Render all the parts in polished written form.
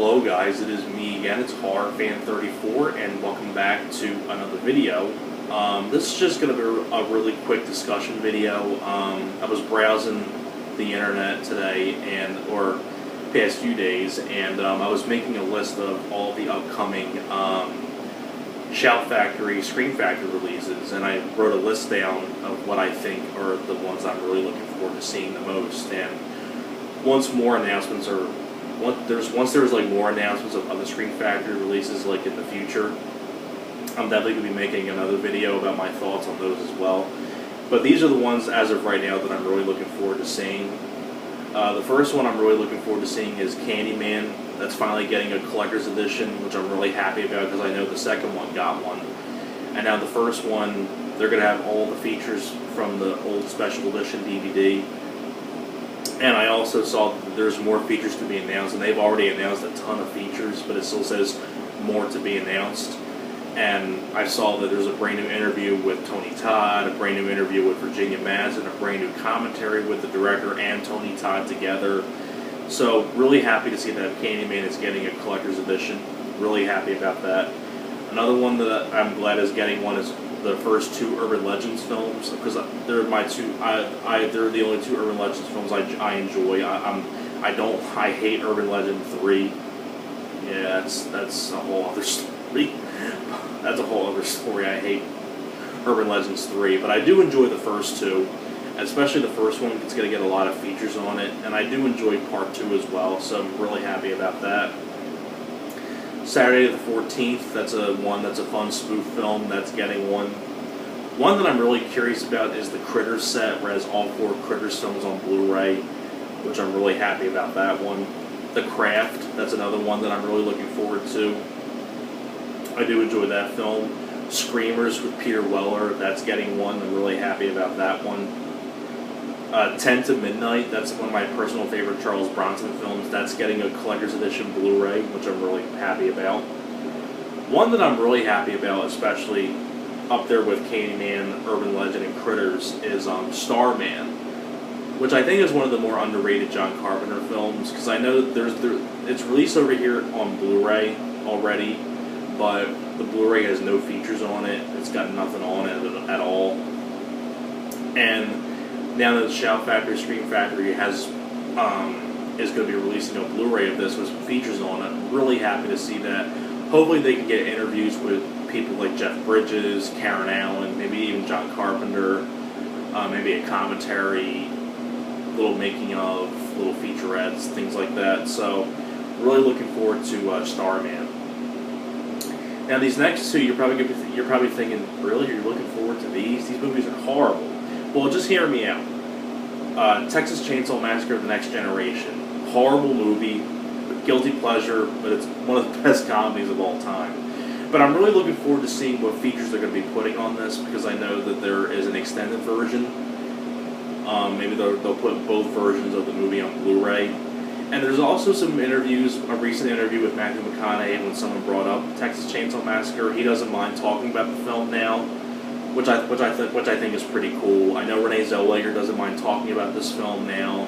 Hello guys, it is me again, it's HorrorFan34, and welcome back to another video. This is just going to be a really quick discussion video. I was browsing the internet today, or past few days, and I was making a list of all the upcoming Shout Factory, Scream Factory releases, and I wrote a list down of what I think are the ones I'm really looking forward to seeing the most. And once there's more announcements of the Scream Factory releases, like in the future, I'm definitely going to be making another video about my thoughts on those as well. But these are the ones as of right now that I'm really looking forward to seeing. The first one I'm really looking forward to seeing is Candyman. That's finally getting a collector's edition, which I'm really happy about because I know the second one got one. And now the first one, they're going to have all the features from the old special edition DVD. And I also saw that there's more features to be announced, and they've already announced a ton of features, but it still says more to be announced. And I saw that there's a brand new interview with Tony Todd, a brand new interview with Virginia Madsen, a brand new commentary with the director and Tony Todd together. So really happy to see that Candyman is getting a collector's edition. Really happy about that. Another one that I'm glad is getting one is the first two Urban Legends films, because they're my two. They're the only two Urban Legends films I enjoy. I hate Urban Legend 3. Yeah, that's a whole other story. That's a whole other story. I hate Urban Legends 3, but I do enjoy the first two, especially the first one. It's going to get a lot of features on it, and I do enjoy Part 2 as well, so I'm really happy about that. Saturday the 14th, that's a fun spoof film that's getting one. One that I'm really curious about is the Critters set, where it has all 4 Critters films on Blu-ray, which I'm really happy about that one. The Craft, that's another one that I'm really looking forward to. I do enjoy that film. Screamers with Peter Weller, that's getting one. I'm really happy about that one. 10 to Midnight, that's one of my personal favorite Charles Bronson films. That's getting a collector's edition Blu-ray, which I'm really happy about. One that I'm really happy about, especially up there with Candyman, Urban Legend, and Critters, is Starman, which I think is one of the more underrated John Carpenter films, because I know it's released over here on Blu-ray already, but the Blu-ray has no features on it. It's got nothing on it at all. And now that Shout Factory, Scream Factory is going to be releasing a Blu-ray of this with some features on it, I'm really happy to see that. Hopefully they can get interviews with people like Jeff Bridges, Karen Allen, maybe even John Carpenter, maybe a commentary, little making of, little featurettes, things like that. So really looking forward to Starman. Now these next two, you're probably thinking, really, you're looking forward to these? These movies are horrible. Well, just hear me out. Texas Chainsaw Massacre: The Next Generation. Horrible movie, guilty pleasure, but it's one of the best comedies of all time. But I'm really looking forward to seeing what features they're going to be putting on this, because I know that there is an extended version. Maybe they'll put both versions of the movie on Blu-ray. And there's also some interviews, a recent interview with Matthew McConaughey when someone brought up Texas Chainsaw Massacre. He doesn't mind talking about the film now, which I think is pretty cool. I know Renee Zellweger doesn't mind talking about this film now.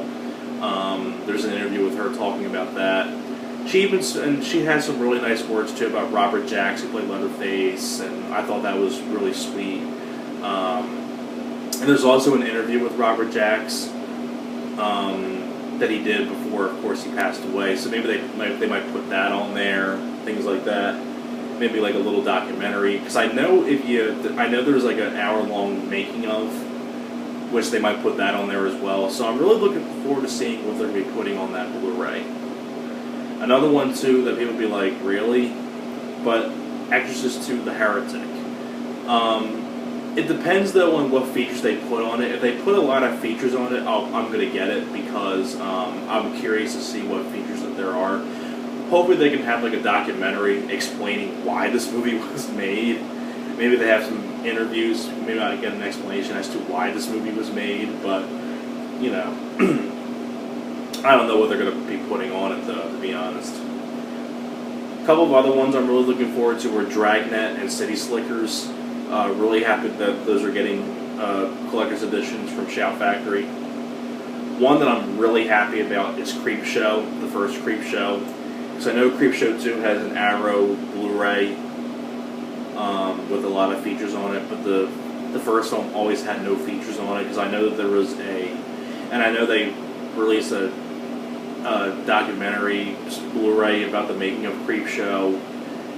There's an interview with her talking about that. She had some really nice words too about Robert Jacks, who played Leatherface, and I thought that was really sweet. And there's also an interview with Robert Jacks that he did before, of course, he passed away. So maybe they might put that on there, things like that. Maybe like a little documentary, because I know there's like an hour-long making of, which they might put that on there as well. So I'm really looking forward to seeing what they're going to be putting on that Blu-ray. Another one too that people would be like, really? But Exorcist II: The Heretic. It depends though on what features they put on it. If they put a lot of features on it, I'm going to get it, because I'm curious to see what features that there are. Hopefully they can have like a documentary explaining why this movie was made. Maybe they have some interviews. Maybe I get an explanation as to why this movie was made. But, you know, I don't know what they're going to be putting on it though, to be honest. A couple of other ones I'm really looking forward to are Dragnet and City Slickers. Really happy that those are getting collector's editions from Shout Factory. One that I'm really happy about is Creepshow, the first Creepshow. Because I know Creepshow 2 has an Arrow Blu-ray with a lot of features on it, but the first film always had no features on it, because I know that there was and I know they released a documentary Blu-ray about the making of Creepshow,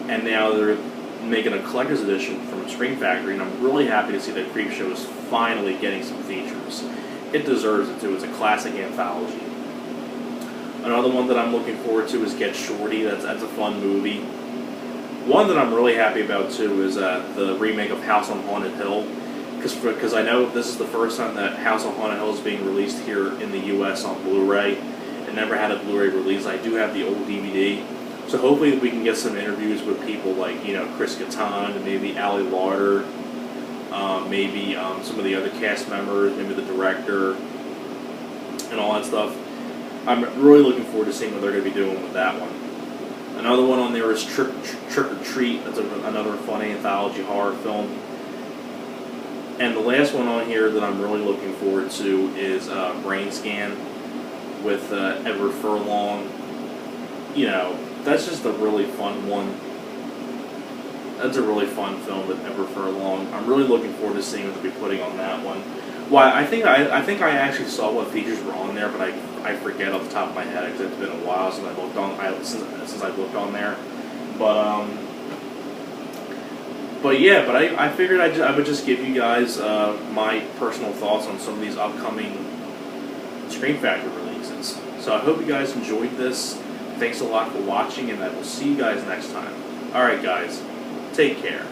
and now they're making a collector's edition from Scream Factory, and I'm really happy to see that Creepshow is finally getting some features. It deserves it too. It's a classic anthology. Another one that I'm looking forward to is Get Shorty. That's a fun movie. One that I'm really happy about too is the remake of House on Haunted Hill, because I know this is the first time that House on Haunted Hill is being released here in the U.S. on Blu-ray. It never had a Blu-ray release. I do have the old DVD, so hopefully we can get some interviews with people like Chris Kattan, maybe Ali Larter, maybe some of the other cast members, maybe the director, and all that stuff. I'm really looking forward to seeing what they're going to be doing with that one. Another one on there is Trick or Treat. That's another fun anthology horror film. And the last one on here that I'm really looking forward to is Brain Scan with Edward Furlong. That's just a really fun one. That's a really fun film with Edward Furlong. I'm really looking forward to seeing what they'll be putting on that one. Well, I think I actually saw what features were on there, but I forget off the top of my head because it's been a while since I looked on since I looked on there. But I figured I would just give you guys my personal thoughts on some of these upcoming Scream Factory releases. So I hope you guys enjoyed this. Thanks a lot for watching, and I will see you guys next time. Alright guys, take care.